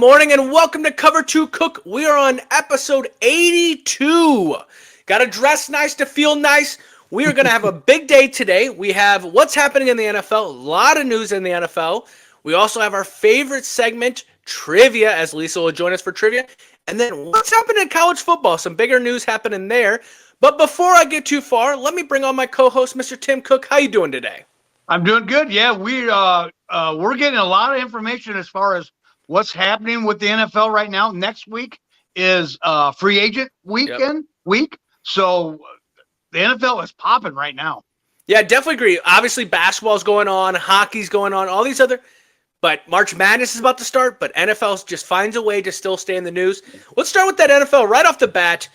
morning and welcome to Cover 2 Cook. We are on episode 82. Got to dress nice to feel nice. We are going to have a big day today. We have what's happening in the NFL, a lot of news in the NFL. We also have our favorite segment, Trivia, as Lisa will join us for Trivia. And then what's happening in college football, some bigger news happening there. But before I get too far, let me bring on my co-host, Mr. Tim Cook. How you doing today? I'm doing good. Yeah, we're getting a lot of information as far as what's happening with the NFL right now. Next week is free agent week. So the NFL is popping right now. Yeah, definitely agree. Obviously, basketball's going on, hockey's going on, all these other. But March Madness is about to start, but NFL just finds a way to still stay in the news. Let's start with that NFL right off the bat.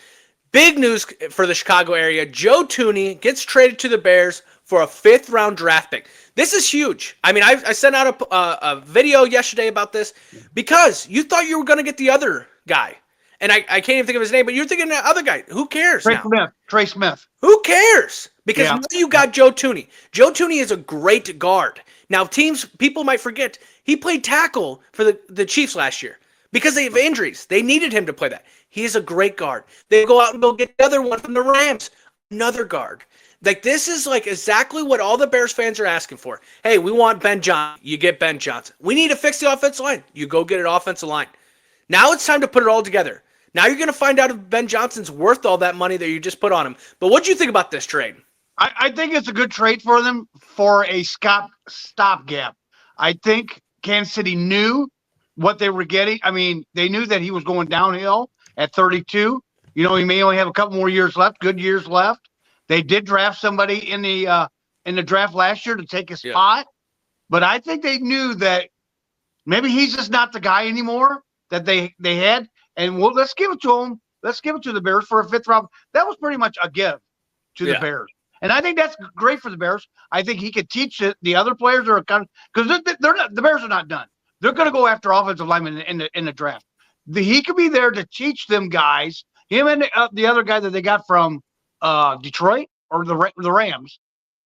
Big news for the Chicago area. Joe Thuney gets traded to the Bears for a 5th-round draft pick. This is huge. I mean, I sent out a video yesterday about this because you thought you were going to get the other guy. And I can't even think of his name, but you're thinking the other guy. Who cares Trey Smith. Who cares? Because now you got Joe Thuney. Joe Thuney is a great guard. Now, people might forget, he played tackle for the Chiefs last year because they have injuries. They needed him to play that. He is a great guard. They go out and go get the other one from the Rams, another guard. Like, this is like exactly what all the Bears fans are asking for. Hey, we want Ben Johnson. You get Ben Johnson. We need to fix the offensive line. You go get an offensive line. Now it's time to put it all together. Now you're going to find out if Ben Johnson's worth all that money that you just put on him. But what do you think about this trade? I think it's a good trade for them for a stopgap. I think Kansas City knew what they were getting. I mean, they knew that he was going downhill at 32. You know, he may only have a couple more years left, good years left. They did draft somebody in the draft last year to take his spot. But I think they knew that maybe he's just not the guy anymore that they had. And let's give it to him. Let's give it to the Bears for a 5th round. That was pretty much a give to the Bears. And I think that's great for the Bears. I think he could teach the other players are kind of because they're not, the Bears are not done. They're going to go after offensive linemen in the draft. He could be there to teach them guys. Him and the other guy that they got from Detroit or the Rams.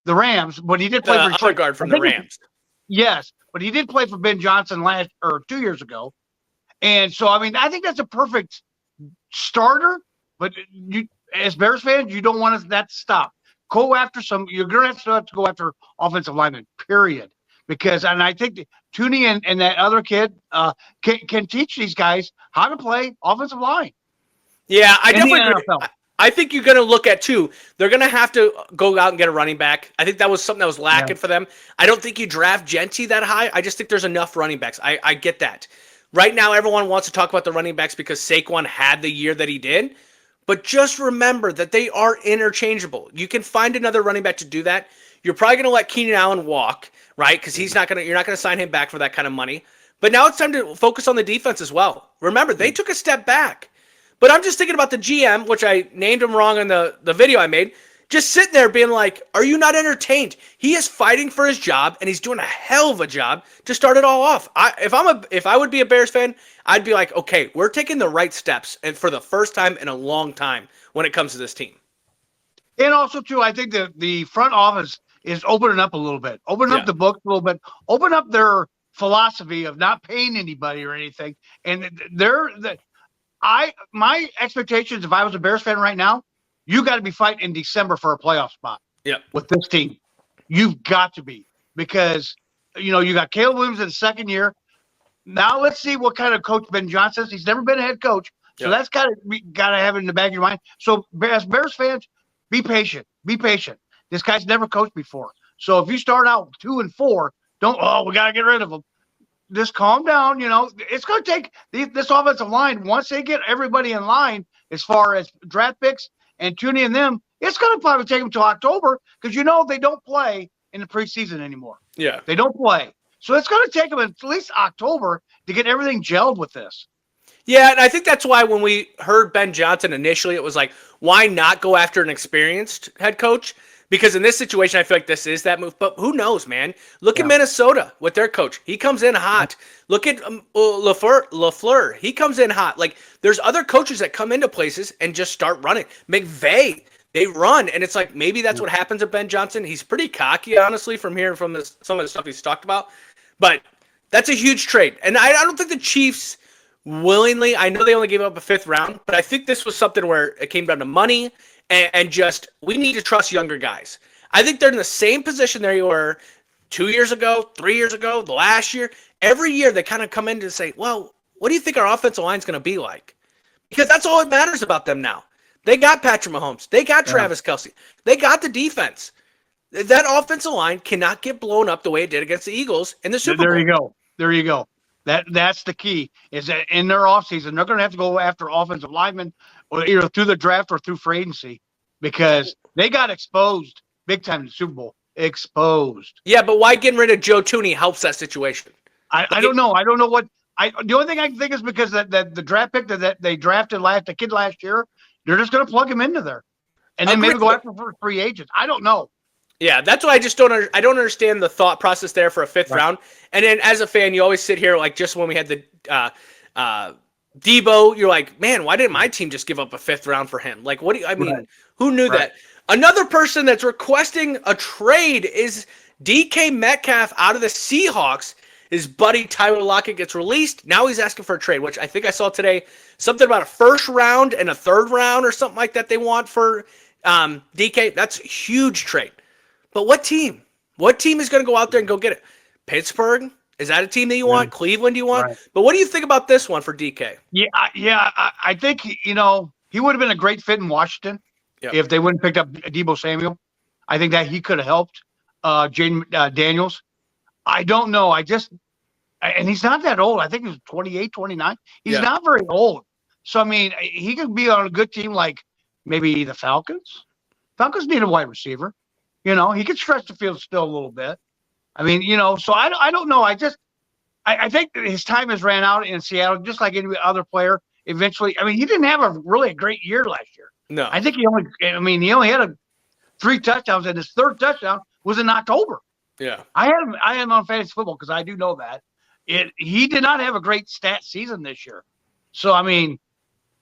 The Rams, but he did play for Detroit. Guard from the Rams. Yes, but he did play for Ben Johnson 2 years ago. And so, I mean, I think that's a perfect starter. But you, as Bears fans, you don't want that to stop. Go after you're going to have to go after offensive linemen, period. Because, and I think Thuney and that other kid can teach these guys how to play offensive line. Yeah, I definitely agree. I think you're going to look at, too, they're going to have to go out and get a running back. I think that was something that was lacking for them. I don't think you draft Genty that high. I just think there's enough running backs. I get that. Right now, everyone wants to talk about the running backs because Saquon had the year that he did. But just remember that they are interchangeable. You can find another running back to do that. You're probably going to let Keenan Allen walk, right? Because you're not going to sign him back for that kind of money. But now it's time to focus on the defense as well. Remember, they took a step back. But I'm just thinking about the GM, which I named him wrong in the video I made, just sitting there being like, are you not entertained? He is fighting for his job, and he's doing a hell of a job to start it all off. If I would be a Bears fan, I'd be like, okay, we're taking the right steps and for the first time in a long time when it comes to this team. And also, too, I think the front office is opening up a little bit. Open up the books a little bit. Open up their philosophy of not paying anybody or anything. And my expectations, if I was a Bears fan right now, you got to be fighting in December for a playoff spot with this team. You've got to be because, you know, you got Caleb Williams in the second year. Now let's see what kind of coach Ben Johnson is. He's never been a head coach. So that's got to have it in the back of your mind. So as Bears fans, be patient. Be patient. This guy's never coached before. So if you start out 2-4, we got to get rid of him. Just calm down. You know, it's going to take this offensive line. Once they get everybody in line as far as draft picks and Thuney and them, it's going to probably take them till October because, you know, they don't play in the preseason anymore. Yeah. They don't play. So it's going to take them at least October to get everything gelled with this. Yeah, and I think that's why when we heard Ben Johnson initially, it was like, why not go after an experienced head coach? Because in this situation, I feel like this is that move. But who knows, man? Look at Minnesota with their coach. He comes in hot. Look at LaFleur. He comes in hot. Like, there's other coaches that come into places and just start running. McVay, they run. And it's like, maybe that's what happens to Ben Johnson. He's pretty cocky, honestly, from hearing from some of the stuff he's talked about. But that's a huge trade. And I don't think the Chiefs willingly. I know they only gave up a 5th round, but I think this was something where it came down to money and just we need to trust younger guys. I think they're in the same position they were 2 years ago, 3 years ago, the last year. Every year they kind of come in to say, well, what do you think our offensive line is going to be like? Because that's all that matters about them now. They got Patrick Mahomes. They got Travis Kelce. They got the defense. That offensive line cannot get blown up the way it did against the Eagles in the Super Bowl. There you go. There you go. That's the key, is that in their offseason, they're going to have to go after offensive linemen or either through the draft or through free agency because they got exposed big time in the Super Bowl. Exposed. Yeah, but why getting rid of Joe Thuney helps that situation? I don't know. I don't know what the only thing I can think is because that the draft pick that they drafted the kid last year, they're just going to plug him into there, and then maybe go after for free agents. I don't know. Yeah, that's why I just don't understand the thought process there for a 5th round. And then as a fan, you always sit here like just when we had the Debo, you're like, man, why didn't my team just give up a 5th round for him? Like, what do you, I mean, who knew that? Another person that's requesting a trade is DK Metcalf out of the Seahawks. His buddy Tyler Lockett gets released. Now he's asking for a trade, which I think I saw today. Something about a 1st round and a 3rd round or something like that they want for DK. That's a huge trade. But what team? What team is going to go out there and go get it? Pittsburgh? Is that a team that you want? Cleveland, do you want? But what do you think about this one for DK? I think, he would have been a great fit in Washington if they wouldn't picked up Deebo Samuel. I think that he could have helped Jaden Daniels. I don't know. And he's not that old. I think he's 28, 29. He's not very old. So, I mean, he could be on a good team like maybe the Falcons. Falcons need a wide receiver. He could stretch the field still a little bit. I mean, so I don't know. I think his time has ran out in Seattle, just like any other player. Eventually, I mean, he didn't have a great year last year. No. I think he only had 3 touchdowns, and his 3rd touchdown was in October. Yeah. I had him on fantasy football because I do know that. He did not have a great stat season this year. So, I mean.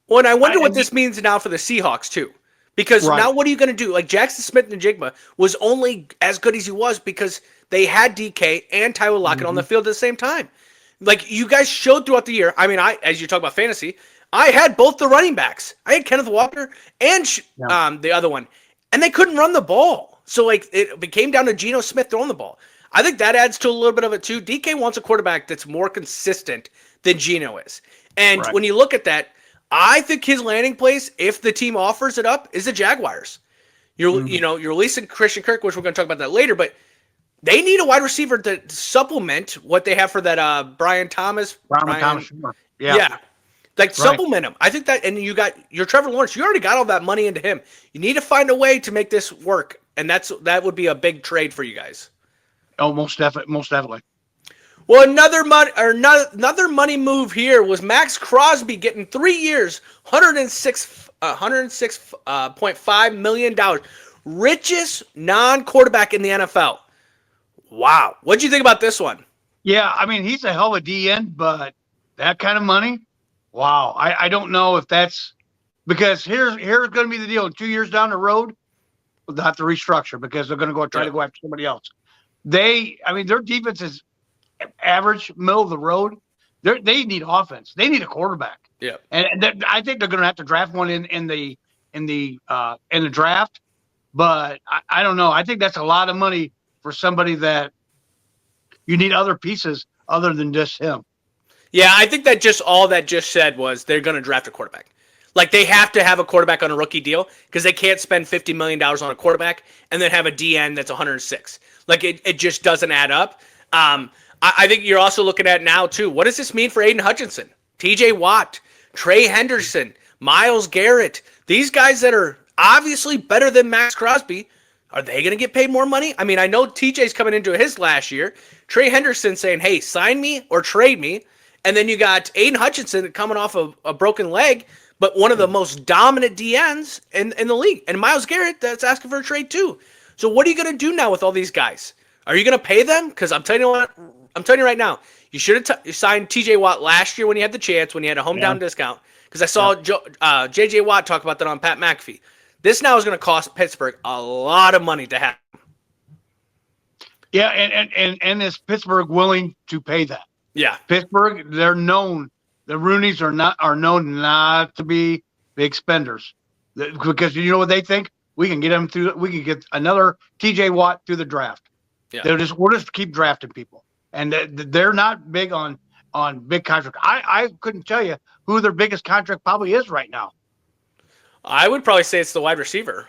Well, and I wonder what this means now for the Seahawks, too. Because now what are you going to do? Like, Jackson Smith-Njigba was only as good as he was because they had DK and Tyler Lockett on the field at the same time. Like, you guys showed throughout the year. I mean, as you talk about fantasy, I had both the running backs. I had Kenneth Walker and the other one. And they couldn't run the ball. So, like, it came down to Geno Smith throwing the ball. I think that adds to a little bit of it, too. DK wants a quarterback that's more consistent than Geno is. And when you look at that, I think his landing place, if the team offers it up, is the Jaguars. You're releasing Christian Kirk, which we're going to talk about that later, but they need a wide receiver to supplement what they have for that Brian Thomas. Sure. Yeah. Like, supplement him. I think that, and you got your Trevor Lawrence. You already got all that money into him. You need to find a way to make this work, and that would be a big trade for you guys. Oh, most definitely. Well, another money move here was Max Crosby getting 3 years, $106.5 million, richest non-quarterback in the NFL. Wow, what do you think about this one? Yeah, I mean, he's a hell of a DN, but that kind of money, wow. I don't know if that's because here's going to be the deal. 2 years down the road, they'll have to restructure because they're going to try to go after somebody else. Their defense is average, middle of the road. They need offense. They need a quarterback. Yeah, and I think they're going to have to draft one in the draft. But I don't know. I think that's a lot of money for somebody that you need other pieces other than just him. Yeah, I think that just all that just said was they're going to draft a quarterback. Like, they have to have a quarterback on a rookie deal because they can't spend $50 million on a quarterback and then have a DN that's 106. Like, it just doesn't add up. I think you're also looking at now, too, what does this mean for Aiden Hutchinson, TJ Watt, Trey Henderson, Myles Garrett? These guys that are obviously better than Max Crosby, are they going to get paid more money? I mean, I know TJ's coming into his last year. Trey Henderson saying, hey, sign me or trade me. And then you got Aiden Hutchinson coming off of a broken leg, but one of the most dominant DNs in the league. And Myles Garrett that's asking for a trade too. So what are you going to do now with all these guys? Are you going to pay them? Because I'm telling you right now, you should have signed TJ Watt last year when you had the chance, when you had a hometown discount. Because I saw JJ Watt talk about that on Pat McAfee. This now is going to cost Pittsburgh a lot of money to have. Yeah, and is Pittsburgh willing to pay that? Yeah. Pittsburgh, they're known the Rooneys are known not to be big spenders, because you know what they think? We can get another TJ Watt through the draft. Yeah. We'll just keep drafting people, and they're not big on big contract. I couldn't tell you who their biggest contract probably is right now. I would probably say it's the wide receiver.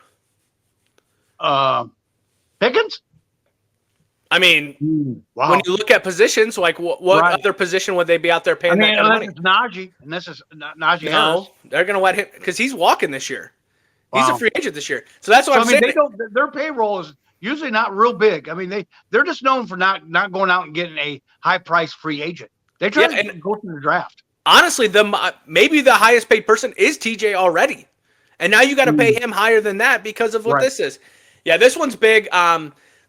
Pickens? I mean, wow. When you look at positions, like what Right. other position would they be out there paying that kind of money? It's Najee, and this is Najee. Harris. No, they're going to let him because he's walking this year. He's Wow. a free agent this year. So that's what I'm saying. Their payroll is usually not real big. I mean, they're just known for not going out and getting a high price free agent. They try to go through the draft. Honestly, maybe the highest paid person is TJ already. And now you got to pay him higher than that because of what this is. Yeah, this one's big.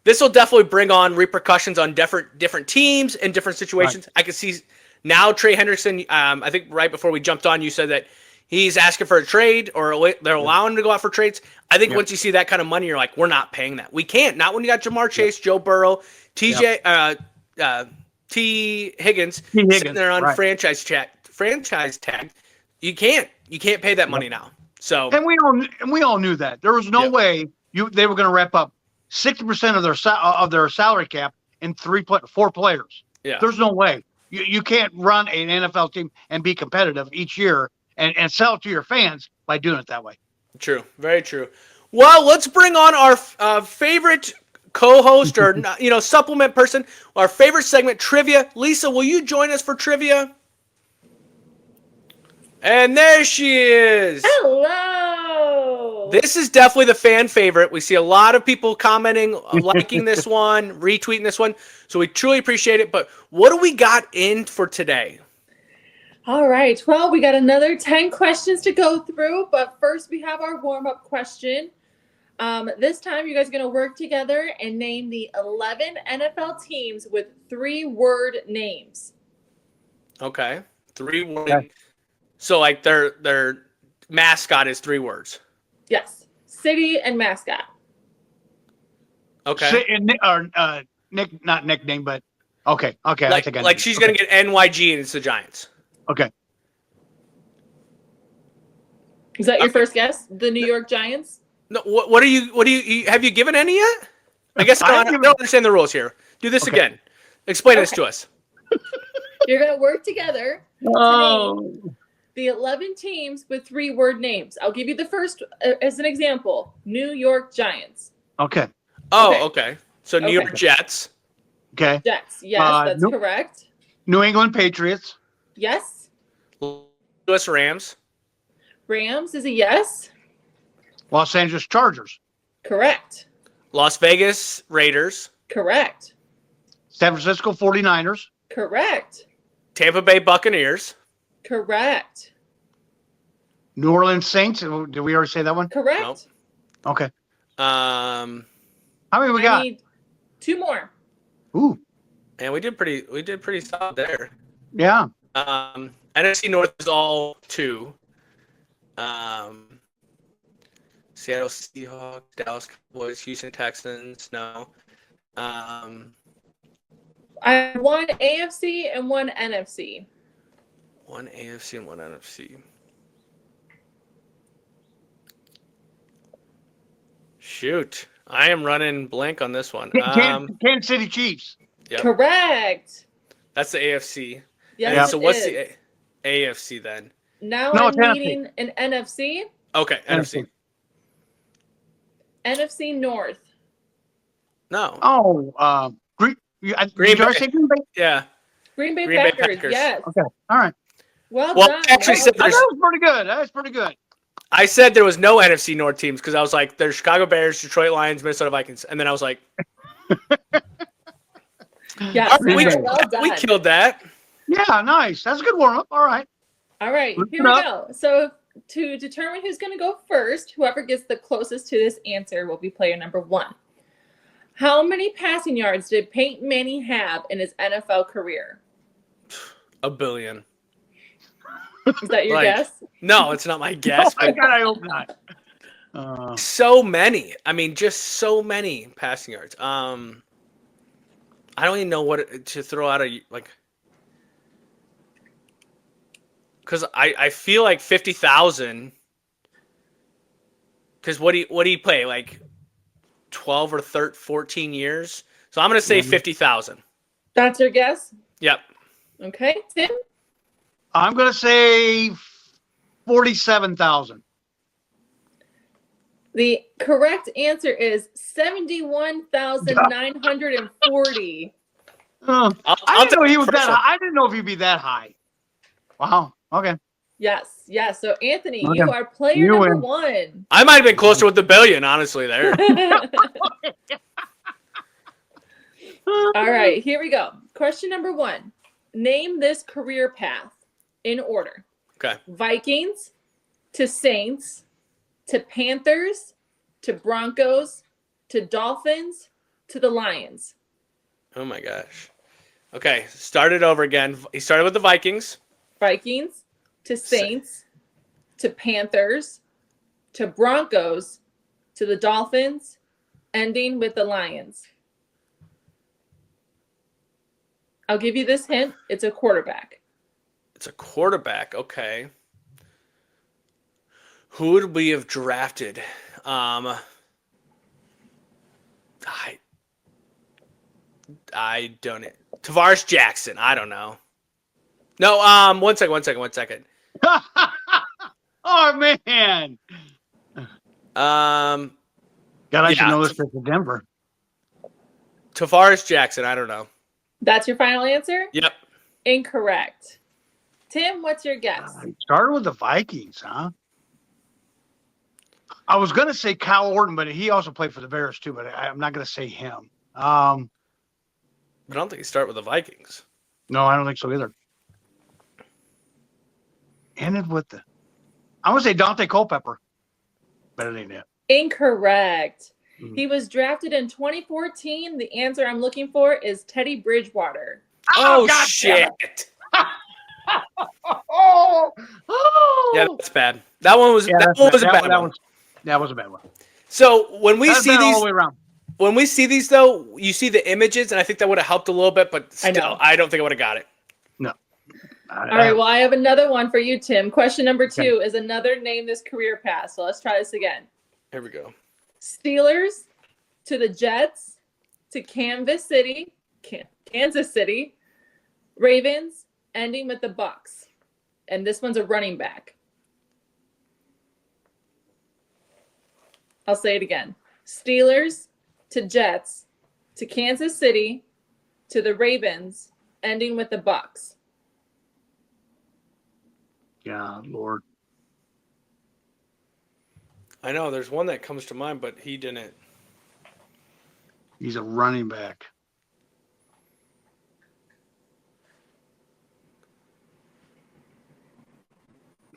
This will definitely bring on repercussions on different teams and different situations. Right. I can see now Trey Hendrickson. I think right before we jumped on, you said that he's asking for a trade or they're allowing him to go out for trades. I think once you see that kind of money, you're like, we're not paying that. We can't. Not when you got Jamar Chase, Joe Burrow, T. Higgins sitting there on franchise tag. You can't pay that money now. So and we all knew that there was no way they were going to wrap up 60% of their salary cap in 4 players. Yeah, there's no way. You can't run an NFL team and be competitive each year and sell it to your fans by doing it that way. True, very true. Well, let's bring on our favorite co-host or supplement person, our favorite segment, trivia. Lisa, will you join us for trivia? And there she is. Hello. This is definitely the fan favorite. We see a lot of people commenting, liking this one, retweeting this one. So we truly appreciate it. But what do we got in for today? All right. Well, we got another 10 questions to go through. But first, we have our warm-up question. This time, you guys are going to work together and name the 11 NFL teams with 3-word names. Okay. 3-word. Okay. So, like, their mascot is 3 words. Yes. City and mascot. Okay. Not nickname, but okay. Like she's going to get NYG and it's the Giants. Okay. Is that your first guess? The New York Giants? No. What are you? Have you given any yet? I guess I don't understand the rules here. Do this again. Explain this to us. You're going to work together. Oh. The 11 teams with 3-word names. I'll give you the first as an example. New York Giants. Okay. Oh, okay. So New York Jets. Okay. Jets. Yes, that's correct. New England Patriots. Yes. Louis Rams. Rams is a yes. Los Angeles Chargers. Correct. Las Vegas Raiders. Correct. San Francisco 49ers. Correct. Tampa Bay Buccaneers. Correct. New Orleans Saints. Did we already say that one? Correct. Nope. Okay. How many we got? Need 2 more. Ooh. And we did pretty solid there. Yeah. NFC North is all 2. Seattle Seahawks, Dallas Cowboys, Houston Texans. No. I have 1 AFC and 1 NFC. 1 AFC and 1 NFC. Shoot. I am running blank on this one. Kansas City Chiefs. Yep. Correct. That's the AFC. Yes, so what's the AFC then? Now I'm needing an NFC. Okay, NFC. NFC North. No. Oh, Green Bay. Yeah. Green Bay Packers. Yes. Okay. All right. Well done. I actually said that was pretty good. That was pretty good. I said there was no NFC North teams because I was like, there's Chicago Bears, Detroit Lions, Minnesota Vikings, and then I was like, yeah, we killed that. Yeah, nice. That's a good warm up. All right. All right, here we go. So to determine who's going to go first, whoever gets the closest to this answer will be player number 1. How many passing yards did Peyton Manning have in his NFL career? 1 billion. Is that your guess? No, it's not my guess. Oh my God, I hope not. So many. I mean, just so many passing yards. I don't even know what to throw out. because I feel like 50,000. Because what do you play, like 12 or 13, 14 years? So I'm gonna say 50,000. That's your guess? Yep. Okay, Tim. I'm gonna say 47,000. The correct answer is 71,940. I didn't know he was that high. I didn't know if he'd be that high. Wow. Okay. Yes, yes. So Anthony, Okay. you are player You number win. 1. I might have been closer with the billion, honestly. There. All right, here we go. Question number 1. Name this career path in order. Okay. Vikings to Saints to Panthers to Broncos to Dolphins to the Lions. Oh my gosh. Okay, started over again. He started with the Vikings. Vikings to Saints to Panthers to Broncos to the Dolphins, ending with the Lions. I'll give you this hint. It's a quarterback. It's a quarterback. Okay. Who would we have drafted? I don't know. Tavares Jackson. I don't know. No, one second. Oh man. God, I should know this for Denver. Tavares Jackson. I don't know. That's your final answer? Yep. Incorrect. Tim, what's your guess? Started with the Vikings, huh? I was going to say Kyle Orton, but he also played for the Bears too, but I'm not going to say him. But I don't think he started with the Vikings. No, I don't think so either. Ended with the... I'm going to say Dante Culpepper. But it ain't it. Incorrect. He was drafted in 2014. The answer I'm looking for is Teddy Bridgewater. Oh, shit. Oh, yeah, that's bad. That one was a bad one. That was a bad one. So when we see these, all the way around. When we see these though, you see the images, and I think that would have helped a little bit, but still, I don't think I would have got it. No. All right. Well, I have another one for you, Tim. Question number 2 is another name this career path. So let's try this again. Here we go. Steelers to the Jets to Kansas City, Ravens, ending with the Bucks. And this one's a running back. I'll say it again. Steelers to Jets to Kansas City to the Ravens, ending with the Bucks. God, Lord. I know there's one that comes to mind, but he didn't. He's a running back.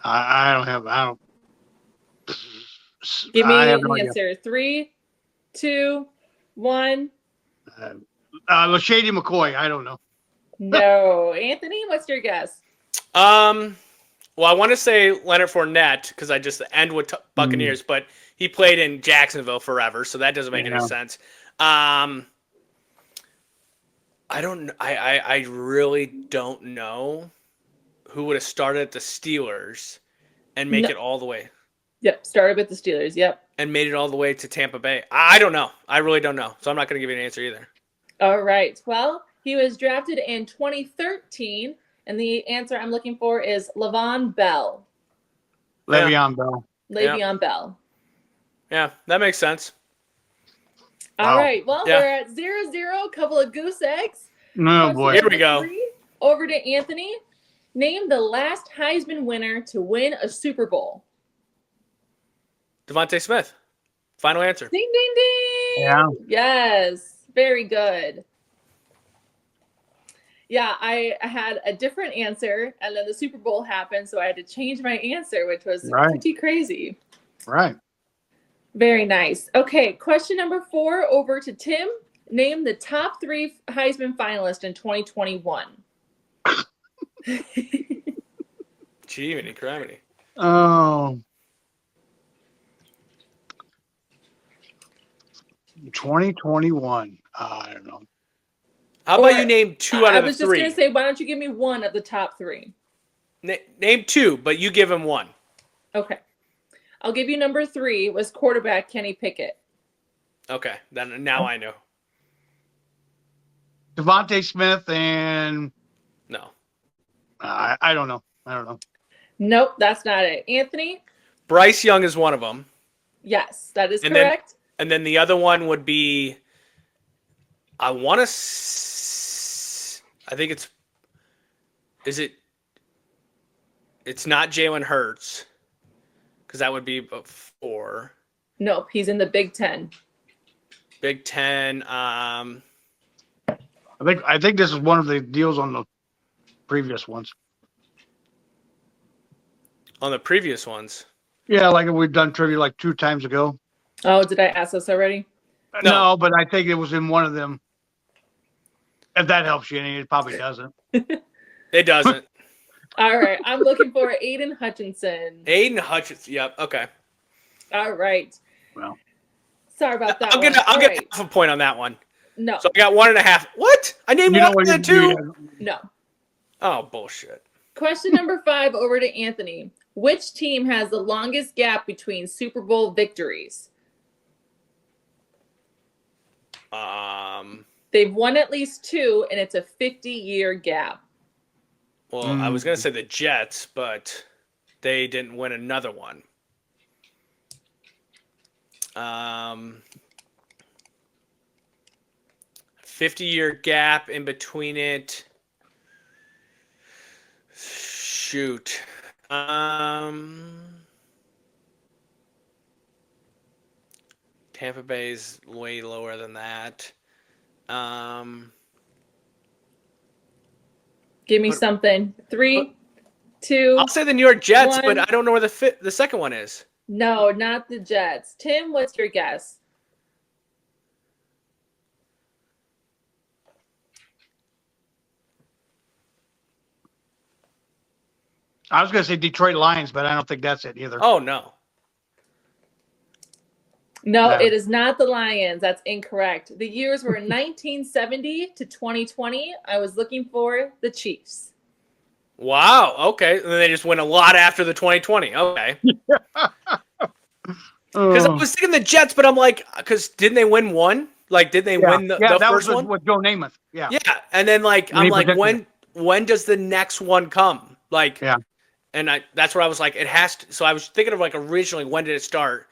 I don't. Give me an answer. 3, 2, 1. LaShady McCoy. I don't know. No. Anthony, what's your guess? Well, I want to say Leonard Fournette because I just end with Buccaneers, but he played in Jacksonville forever, so that doesn't make any sense. I really don't know who would have started at the Steelers and make it all the way. Yep, started with the Steelers. Yep. And made it all the way to Tampa Bay. I don't know. I really don't know. So I'm not going to give you an answer either. All right. Well, he was drafted in 2013. And the answer I'm looking for is Le'Veon Bell. Le'Veon Bell. Le'Veon Bell. Yeah, that makes sense. All right. Well, we're at 0-0. Couple of goose eggs. Oh, boy. Here we go. Over to Anthony. Name the last Heisman winner to win a Super Bowl. Devontae Smith. Final answer. Ding, ding, ding. Yeah. Yes. Very good. Yeah, I had a different answer, and then the Super Bowl happened, so I had to change my answer, which was pretty crazy. Right. Very nice. Okay, question number 4 over to Tim. Name the top 3 Heisman finalists in 2021. Gee, many criminy. Oh. 2021. I don't know. How about you name 2 out of the 3? I was just going to say, why don't you give me one of the top 3? Name two, but you give him one. Okay. I'll give you number 3 was quarterback Kenny Pickett. Okay, then now I know. Devontae Smith and No. I don't know. Nope, that's not it. Anthony? Bryce Young is one of them. Yes, that is And correct. And then the other one would be, I think it's not Jalen Hurts, because that would be 4. Nope, he's in the Big Ten. Big Ten. I think this is one of the deals on the previous ones. On the previous ones. Yeah, like we've done trivia like 2 times ago. Oh, did I ask this already? No, but I think it was in one of them. If that helps you any, it probably doesn't. It doesn't. All right, I'm looking for Aiden Hutchinson. Aiden Hutchinson. Yep. Okay. All right. Well, sorry about that. I'll get half a point on that one. No. So I got 1.5. What? I named one and 2. No. Oh, bullshit. Question number 5 over to Anthony. Which team has the longest gap between Super Bowl victories? They've won at least 2, and it's a 50-year gap. Well, I was going to say the Jets, but they didn't win another one. 50-year gap in between it. Shoot. Tampa Bay's way lower than that. Give me something. 3, 2. I'll say the New York Jets, 1. but I don't know where the second one is. No, not the Jets. Tim, what's your guess? I was going to say Detroit Lions, but I don't think that's it either. Oh, no. No, it is not the Lions. That's incorrect. The years were 1970 to 2020. I was looking for the Chiefs. Wow. Okay. And they just went a lot after the 2020. Okay. Because I was thinking the Jets, but I'm like, because didn't they win one? Like, did they win the that first was one? with Joe Namath. Yeah. Yeah. And then, like, I'm like, when does the next one come? Like, yeah. And that's where I was like, it has to. So I was thinking of, like, originally, when did it start?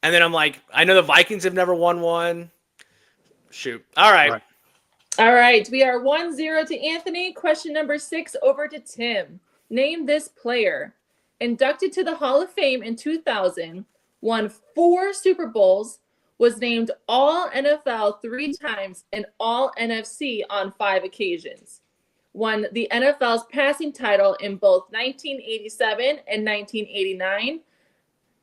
And then I'm like, I know the Vikings have never won one. Shoot. All right. All right. We are 1-0 to Anthony. Question number 6 over to Tim. Name this player. Inducted to the Hall of Fame in 2000, won 4 Super Bowls, was named All NFL 3 times and All NFC on 5 occasions. Won the NFL's passing title in both 1987 and 1989.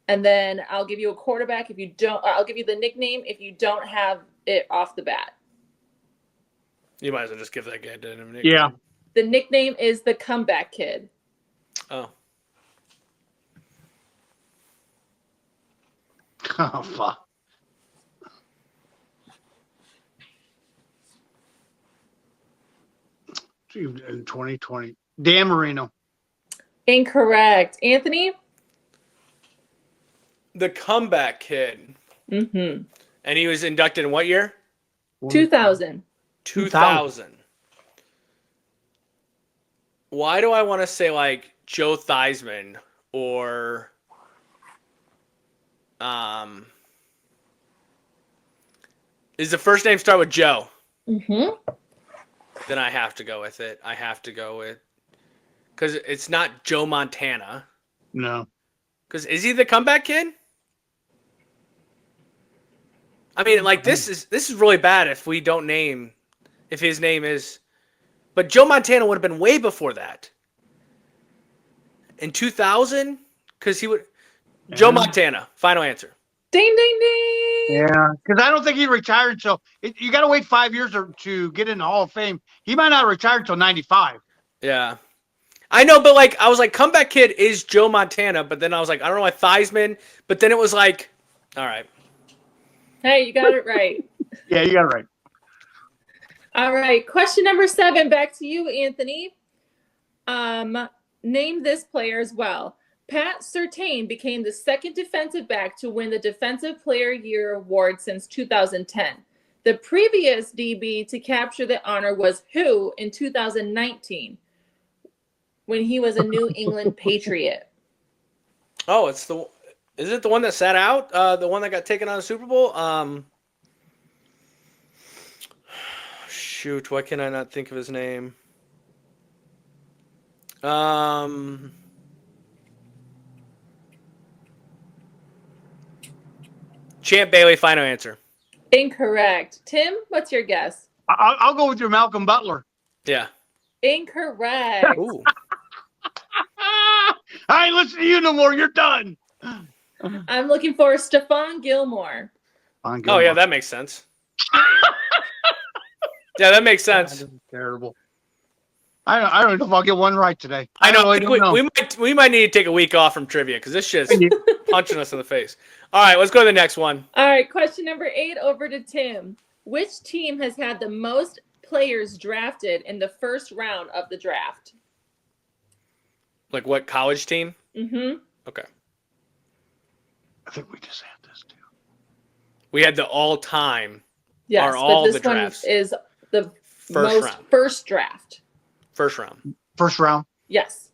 And then I'll give you a quarterback if you don't. I'll give you the nickname if you don't have it off the bat. You might as well just give that guy a nickname. Yeah. The nickname is the Comeback Kid. Oh. Oh, fuck. In 2020. Dan Marino. Incorrect. Anthony? The Comeback Kid. Mm-hmm. And he was inducted in what year? 2000. 2000. Why do I want to say, like, Joe Theismann or is the first name start with Joe? Mm-hmm. Then I have to go with it. I have to go with, because it's not Joe Montana. No. Because is he the Comeback Kid? I mean, like, this is really bad if we don't name, if his name is, but Joe Montana would have been way before that. In 2000, because he would, Joe Montana. Final answer. Ding, ding, ding. Yeah, because I don't think he retired. So you got to wait 5 years to get in the Hall of Fame. He might not retire until 95. Yeah. I know, but, like, I was like, Comeback Kid is Joe Montana, but then I was like, I don't know why Theismann, but then it was like, all right. Hey, you got it right. Yeah, you got it right. All right. Question number 7. Back to you, Anthony. name this player as well. Pat Surtain became the second defensive back to win the Defensive Player Year award since 2010. The previous DB to capture the honor was who in 2019 when he was a New England Patriot? Oh, is it the one that sat out? The one that got taken out of the Super Bowl? Shoot, why can I not think of his name? Champ Bailey, final answer. Incorrect. Tim, what's your guess? I'll go with your Malcolm Butler. Yeah. Incorrect. Ooh. I ain't listening to you no more. You're done. I'm looking for Stephon Gilmore. Oh, yeah, that makes sense. Yeah, that makes sense. This is terrible. I don't know if I'll get one right today. I know. really don't know. We might need to take a week off from trivia because this shit's punching us in the face. All right, let's go to the next one. All right, question number 8 over to Tim. Which team has had the most players drafted in the first round of the draft? Like what college team? Mm-hmm. Okay. I think we just had this too. We had the all-time. Yes, Are all but this the one drafts. is the First most round. first draft. First round. First round. Yes.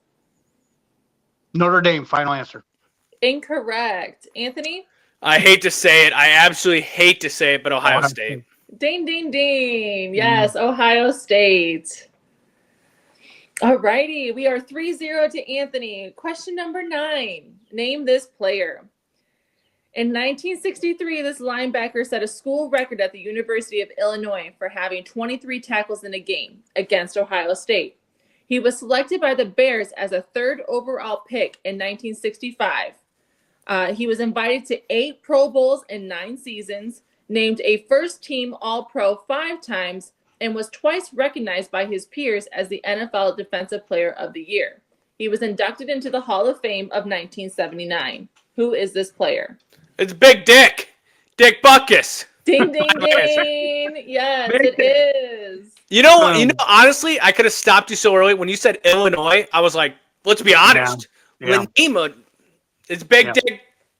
Notre Dame. Final answer. Incorrect. Anthony? I hate to say it. I absolutely hate to say it, but Ohio State. Ding, ding, ding. Yes, Ohio State. All righty. We are 3-0 to Anthony. Question number 9. Name this player. In 1963, this linebacker set a school record at the University of Illinois for having 23 tackles in a game against Ohio State. He was selected by the Bears as a 3rd overall pick in 1965. He was invited to 8 Pro Bowls in 9 seasons, named a first-team All-Pro 5 times, and was twice recognized by his peers as the NFL Defensive Player of the Year. He was inducted into the Hall of Fame of 1979. Who is this player? It's Big Dick. Dick Butkus. Ding, ding, ding. Yes, it is. You know, honestly, I could have stopped you so early. When you said Illinois, I was like, let's be honest. Yeah. Lima, it's Big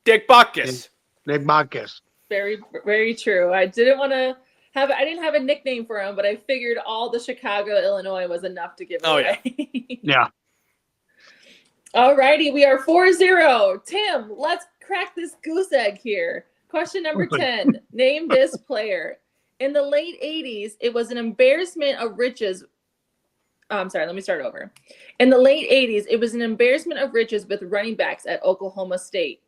Dick Butkus. Big Butkus. Very, very true. I didn't have a nickname for him, but I figured all the Chicago, Illinois was enough to give away. Yeah. All righty, we are 4-0. Tim, let's crack this goose egg here. Question number 10. Name this player. In the late 80s, it was an embarrassment of riches. I'm sorry, let me start over. In the late 80s, it was an embarrassment of riches with running backs at Oklahoma State.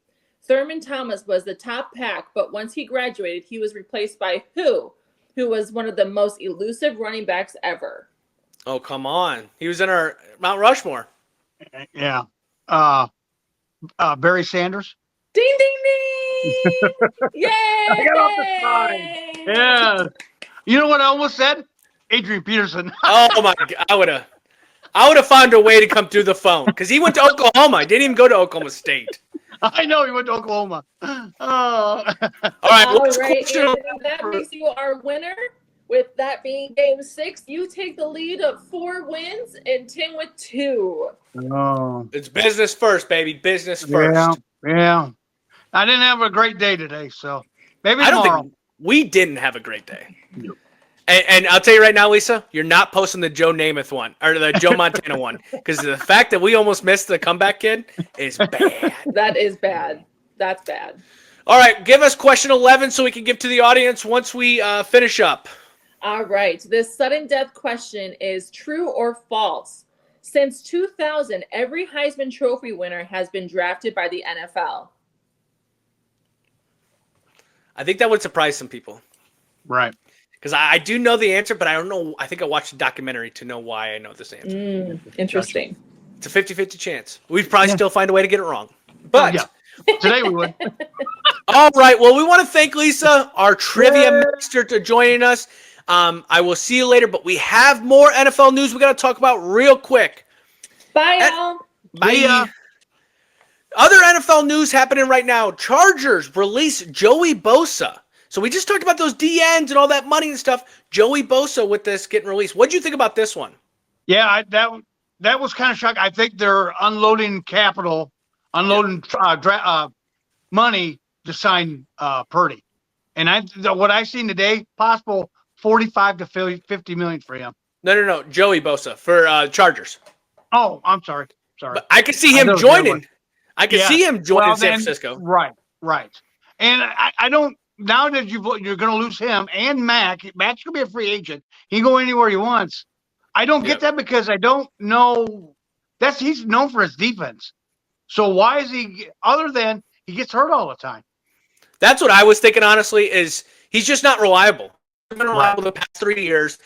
Thurman Thomas was the top pack, but once he graduated, he was replaced by who was one of the most elusive running backs ever. Oh, come on. He was in our Mount Rushmore. Yeah. Barry Sanders. Ding, ding, ding! Yay! I got off the side. Yeah. You know what I almost said? Adrian Peterson. Oh my God! I would have found a way to come through the phone because he went to Oklahoma. He didn't even go to Oklahoma State. I know he went to Oklahoma. Oh. All right. All right, Anthony, that makes you our winner. With that being game 6, you take the lead of 4 wins and Tim with 2. Oh. It's business first, baby. Business first. Yeah. I didn't have a great day today, so maybe I don't tomorrow. think we didn't have a great day. No. And I'll tell you right now, Lisa, you're not posting the Joe Namath one or the Joe Montana one because the fact that we almost missed the comeback kid is bad. That is bad. That's bad. All right, give us question 11 so we can give to the audience once we finish up. All right. This sudden death question is true or false. Since 2000, every Heisman Trophy winner has been drafted by the NFL. I think that would surprise some people. Right. Because I do know the answer, but I don't know. I think I watched a documentary to know why I know this answer. Interesting. It's a 50-50 chance. We'd probably still find a way to get it wrong. But today we would. All right. Well, we want to thank Lisa, our trivia master, to joining us. I will see you later, but we have more NFL news we got to talk about real quick. Bye, y'all. Bye. Other NFL news happening right now. Chargers release Joey Bosa. So we just talked about those DNs and all that money and stuff. Joey Bosa with this getting released. What do you think about this one? Yeah, that was kind of shocking. I think they're unloading capital, unloading money to sign Purdy. And what I seen today, possible 45 to 50 million for him. No. Joey Bosa for Chargers. Oh, I'm sorry. But I could see him joining. I could see him joining San Francisco. Right. And I don't. Now that you're going to lose him and Mac. Mac's going to be a free agent. He can go anywhere he wants. I don't get that because I don't know. He's known for his defense. So why is he? Other than he gets hurt all the time. That's what I was thinking. Honestly, is he's just not reliable. He's been reliable the past 3 years.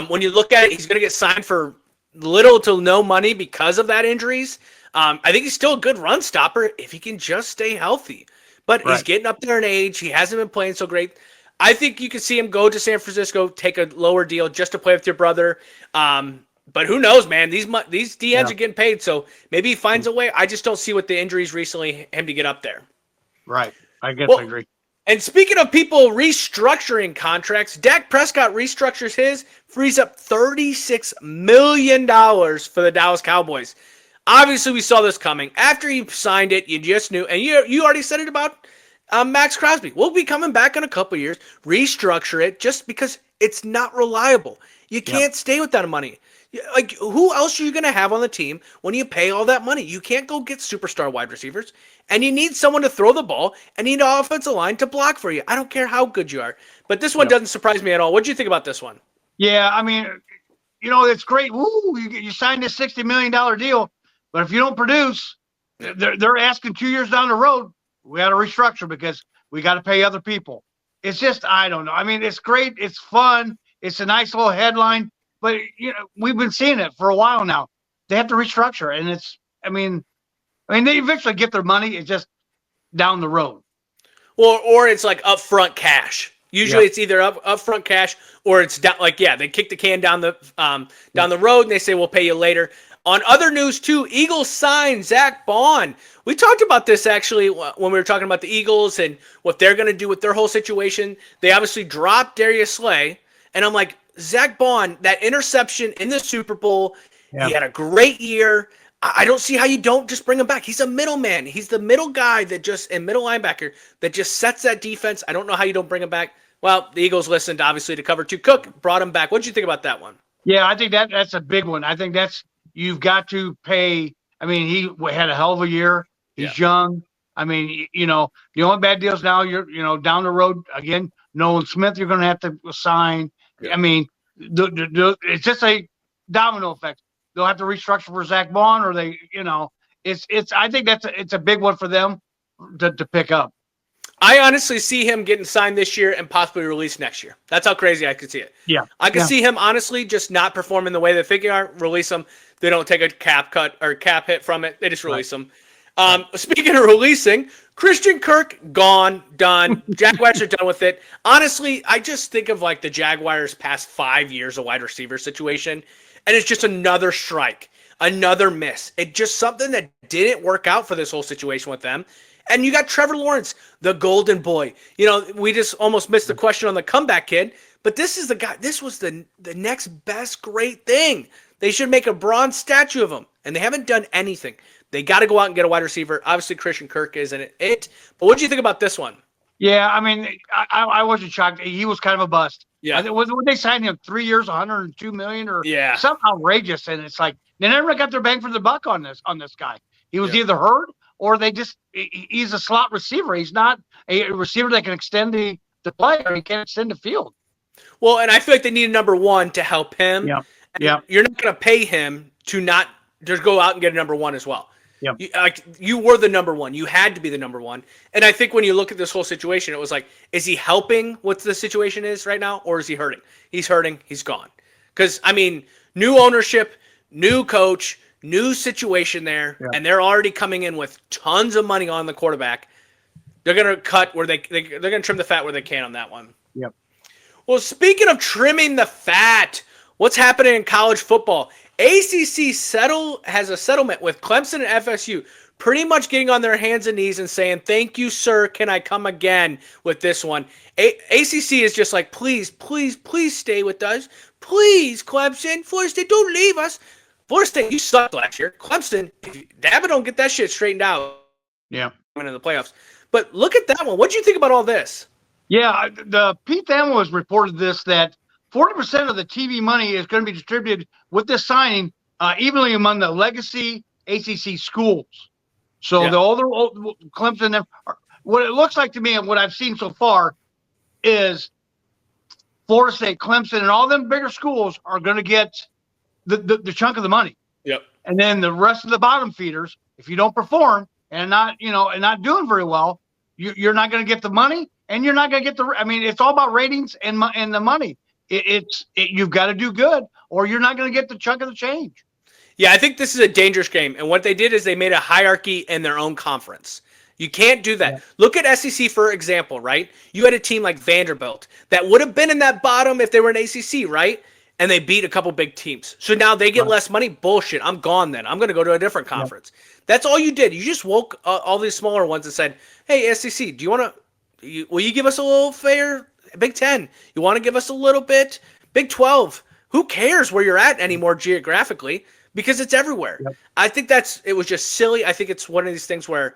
When you look at it, he's going to get signed for little to no money because of that injuries. I think he's still a good run stopper if he can just stay healthy. But he's getting up there in age. He hasn't been playing so great. I think you could see him go to San Francisco, take a lower deal just to play with your brother. But who knows, man? These DNs are getting paid, so maybe he finds a way. I just don't see with the injuries recently him to get up there. Right. I agree. And speaking of people restructuring contracts, Dak Prescott restructures his, frees up $36 million for the Dallas Cowboys. Obviously, we saw this coming. After he signed it, you just knew. And you already said it about Max Crosby. We'll be coming back in a couple of years, restructure it just because it's not reliable. You can't stay with that money. Like, who else are you going to have on the team when you pay all that money? You can't go get superstar wide receivers, and you need someone to throw the ball, and you need an offensive line to block for you. I don't care how good you are. But this one doesn't surprise me at all. What do you think about this one? Yeah, I mean, it's great. Woo, you signed this $60 million deal, but if you don't produce, they're asking 2 years down the road, we got to restructure because we got to pay other people. It's just, I don't know. I mean, it's great. It's fun. It's a nice little headline. But, we've been seeing it for a while now. They have to restructure. And they eventually get their money. It's just down the road. Or it's like upfront cash. Usually it's either upfront cash or it's down. Like, they kick the can down the road and they say, we'll pay you later. On other news, too, Eagles signed Zack Baun. We talked about this, actually, when we were talking about the Eagles and what they're going to do with their whole situation. They obviously dropped Darius Slay. And I'm like, Zack Baun, that interception in the Super Bowl, he had a great year. I don't see how you don't just bring him back. He's a middleman. He's the middle guy and middle linebacker that just sets that defense. I don't know how you don't bring him back. Well, the Eagles listened, obviously, to cover 2. Cook brought him back. What did you think about that one? Yeah, I think that's a big one. I think you've got to pay. I mean, he had a hell of a year. He's young. I mean, the only bad deals now, you're, down the road, again, Nolan Smith, you're going to have to sign. I mean, it's just a domino effect. They'll have to restructure for Zack Baun, or it's. I think it's a big one for them to pick up. I honestly see him getting signed this year and possibly released next year. That's how crazy I could see it. Yeah, I could see him honestly just not performing the way they think they are. Release him. They don't take a cap cut or cap hit from it. They just release him. Speaking of releasing, Christian Kirk, gone, done. Jaguars are done with it. Honestly, I just think of like the Jaguars' past 5 years of wide receiver situation, and it's just another strike, another miss. It's just something that didn't work out for this whole situation with them. And you got Trevor Lawrence, the golden boy. We just almost missed the question on the comeback kid, but this is the guy. This was the next best great thing. They should make a bronze statue of him, and they haven't done anything. They got to go out and get a wide receiver. Obviously, Christian Kirk isn't it. But what do you think about this one? Yeah, I mean, I wasn't shocked. He was kind of a bust. Yeah. When they signed him 3 years, $102 million, or something outrageous, and it's like they never got their bang for the buck on this guy. He was either hurt or he's a slot receiver. He's not a receiver that can extend the play, or he can't extend the field. Well, and I feel like they need a number one to help him. Yeah. You're not going to pay him to not just go out and get a number one as well. Yeah. You were the number one. You had to be the number one. And I think when you look at this whole situation, it was like, is he helping what the situation is right now, or is he hurting? He's hurting. He's gone. Because, I mean, new ownership, new coach, new situation there, and they're already coming in with tons of money on the quarterback. They're going to cut where they're going to trim the fat where they can on that one. Yep. Well, speaking of trimming the fat, what's happening in college football? ACC has a settlement with Clemson and FSU, pretty much getting on their hands and knees and saying, thank you, sir, can I come again with this one? ACC is just like, please, please, please stay with us. Please, Clemson, Florida State, don't leave us. Florida State, you sucked last year. Clemson, if Dabo don't get that shit straightened out, Yeah. into the playoffs. But look at that one. What do you think about all this? Yeah, the Pete Thamel has reported this, that 40% of the TV money is going to be distributed with this signing evenly among the legacy ACC schools. So the older Clemson, what it looks like to me and what I've seen so far is Florida State, Clemson, and all them bigger schools are going to get the chunk of the money. Yep. And then the rest of the bottom feeders, if you don't perform and not doing very well, you're not going to get the money, and you're not going to get the. I mean, it's all about ratings and the money. You've got to do good, or you're not going to get the chunk of the change. Yeah, I think this is a dangerous game. And what they did is they made a hierarchy in their own conference. You can't do that. Yeah. Look at SEC, for example, right? You had a team like Vanderbilt that would have been in that bottom if they were in ACC, right? And they beat a couple big teams. So now they get less money? Bullshit. I'm gone then. I'm going to go to a different conference. Yeah. That's all you did. You just woke all these smaller ones and said, hey, SEC, do you want to, will you give us a little fair? Big 10, you want to give us a little bit? Big 12, who cares where you're at anymore geographically? Because it's everywhere. Yep. I think it was just silly. I think it's one of these things where,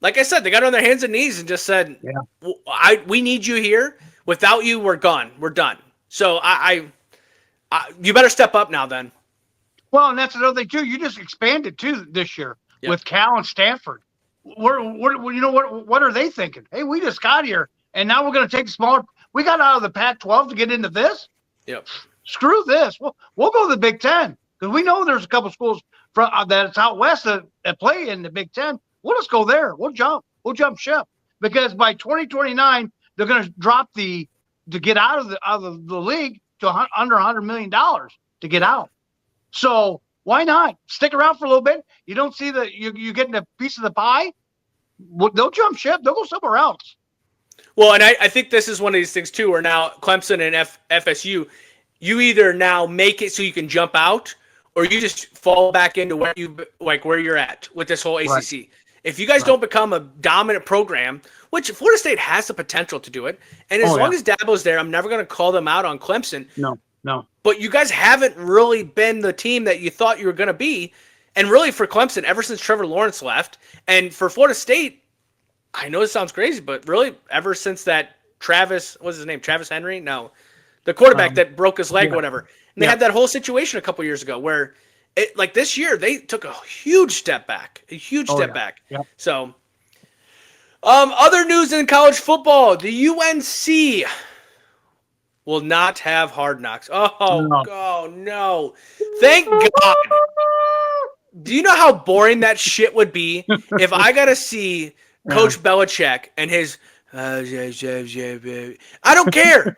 like I said, they got on their hands and knees and just said, we need you here. Without you, we're gone. We're done. So you better step up now then. Well, and that's another thing too. You just expanded too this year with Cal and Stanford. What are they thinking? Hey, we just got here and now we're going to take the smaller. We got out of the Pac-12 to get into this. Yep. Screw this. We'll go to the Big Ten. Because we know there's a couple schools that's out west that play in the Big Ten. We'll just go there. We'll jump ship. Because by 2029, they're going to drop to get out of the league to under $100 million to get out. So why not stick around for a little bit? You don't see you getting a piece of the pie. They'll jump ship. They'll go somewhere else. Well, and I think this is one of these things too, where now Clemson and FSU, you either now make it so you can jump out, or you just fall back into where you're at with this whole ACC. Right. If you guys don't become a dominant program, which Florida State has the potential to do it, and as long as Dabo's there, I'm never going to call them out on Clemson. No. But you guys haven't really been the team that you thought you were going to be, and really for Clemson, ever since Trevor Lawrence left, and for Florida State, I know it sounds crazy, but really ever since that Travis Henry? No, the quarterback that broke his leg or whatever. And they had that whole situation a couple years ago where, this year, they took a huge step back. Yeah. So, other news in college football, the UNC will not have Hard Knocks. Oh, no. Thank God. Do you know how boring that shit would be if I got to see Coach Belichick and his I don't care.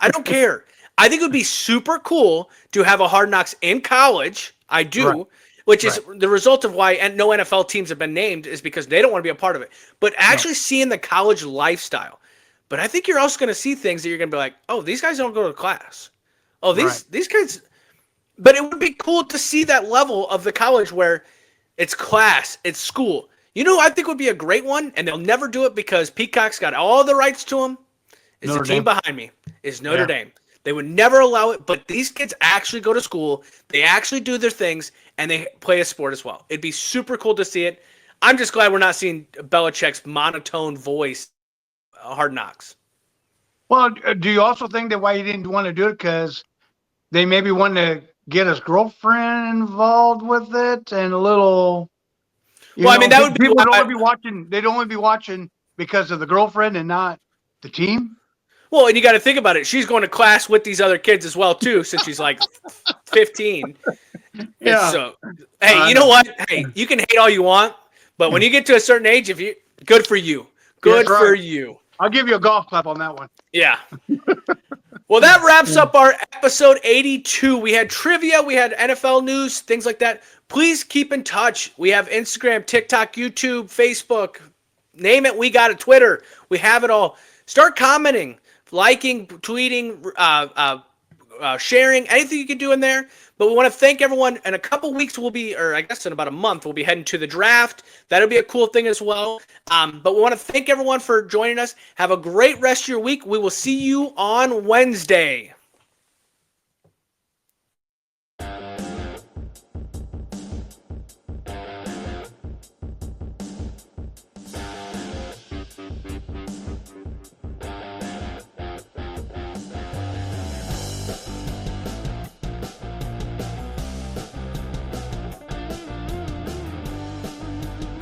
I think it would be super cool to have a Hard Knocks in college. I do, which is the result of why no NFL teams have been named is because they don't want to be a part of it. But actually seeing the college lifestyle. But I think you're also going to see things that you're going to be like, oh, these guys don't go to class. Oh, these guys. But it would be cool to see that level of the college where it's class, it's school. You know who I think would be a great one, and they'll never do it because Peacock's got all the rights to them, is the team behind me, is Notre Dame. They would never allow it, but these kids actually go to school, they actually do their things, and they play a sport as well. It'd be super cool to see it. I'm just glad we're not seeing Belichick's monotone voice, Hard Knocks. Well, do you also think that why he didn't want to do it because they maybe want to get his girlfriend involved with it and a little... Well, I mean, that would be. People don't want to be watching. They'd only be watching because of the girlfriend and not the team. Well, and you got to think about it. She's going to class with these other kids as well, too, since she's like 15. Yeah. So, hey, you know what? Hey, you can hate all you want, but when you get to a certain age, good for you. Good for you. I'll give you a golf clap on that one. Yeah. Well, that wraps up our episode 82. We had trivia, we had NFL news, things like that. Please keep in touch. We have Instagram, TikTok, YouTube, Facebook. Name it, we got it. Twitter. We have it all. Start commenting, liking, tweeting, sharing, anything you can do in there. But we want to thank everyone. In a couple weeks, I guess in about a month, we'll be heading to the draft. That'll be a cool thing as well. But we want to thank everyone for joining us. Have a great rest of your week. We will see you on Wednesday.